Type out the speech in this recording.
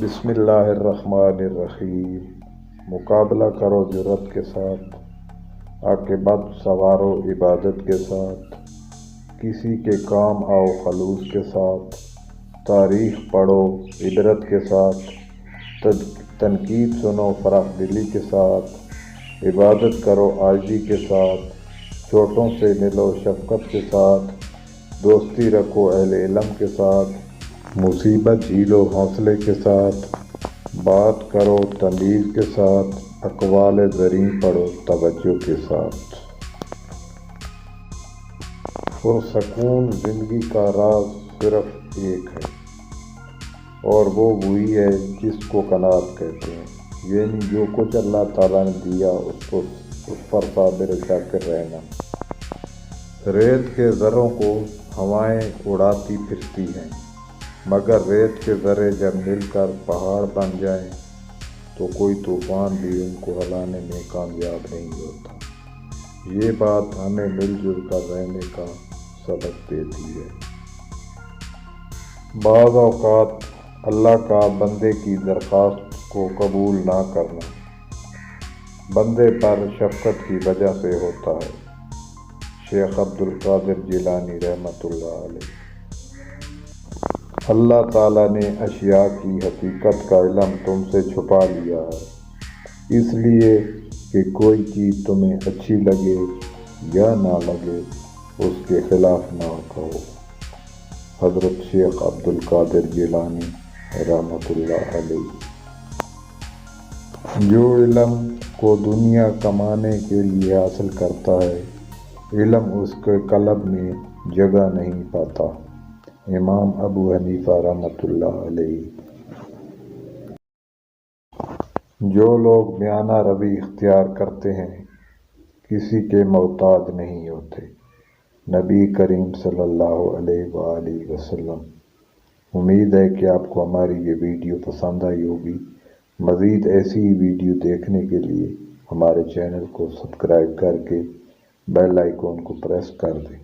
بسم اللہ الرحمن الرحیم۔ مقابلہ کرو جرأت کے ساتھ، عاقبت سنوارو عبادت کے ساتھ، کسی کے کام آؤ خلوص کے ساتھ، تاریخ پڑھو عبرت کے ساتھ، تنقید سنو فراخ دلی کے ساتھ، عبادت کرو عاجزی کے ساتھ، چھوٹوں سے ملو شفقت کے ساتھ، دوستی رکھو اہل علم کے ساتھ، مصیبت جھیلو حوصلے کے ساتھ، بات کرو تمیز کے ساتھ، اقوال زریں پڑھو توجہ کے ساتھ۔ پرسکون زندگی کا راز صرف ایک ہے، اور وہ وہی ہے جس کو قناعت کہتے ہیں، یعنی جو کچھ اللہ تعالیٰ نے دیا اس پر صابر شاکر رہنا۔ ریت کے ذروں کو ہوائیں اڑاتی پھرتی ہیں، مگر ریت کے ذرے جب مل کر پہاڑ بن جائیں تو کوئی طوفان بھی ان کو ہلانے میں کامیاب نہیں ہوتا۔ یہ بات ہمیں مل جل کر رہنے کا سبق دیتی ہے۔ بعض اوقات اللہ کا بندے کی درخواست کو قبول نہ کرنا بندے پر شفقت کی وجہ سے ہوتا ہے۔ شیخ عبدالقادر جیلانی رحمۃ اللہ علیہ۔ اللہ تعالیٰ نے اشیاء کی حقیقت کا علم تم سے چھپا لیا ہے، اس لیے کہ کوئی چیز تمہیں اچھی لگے یا نہ لگے اس کے خلاف نہ کہو۔ حضرت شیخ عبدالقادر جیلانی رحمۃ اللہ علیہ۔ جو علم کو دنیا کمانے کے لیے حاصل کرتا ہے، علم اس کے قلب میں جگہ نہیں پاتا۔ امام ابو حنیفہ رحمۃ اللہ علیہ۔ جو لوگ میانہ روی اختیار کرتے ہیں کسی کے محتاج نہیں ہوتے۔ نبی کریم صلی اللہ علیہ وآلہ وسلم۔ امید ہے کہ آپ کو ہماری یہ ویڈیو پسند آئی ہوگی۔ مزید ایسی ہی ویڈیو دیکھنے کے لیے ہمارے چینل کو سبسکرائب کر کے بیل آئیکن کو پریس کر دیں۔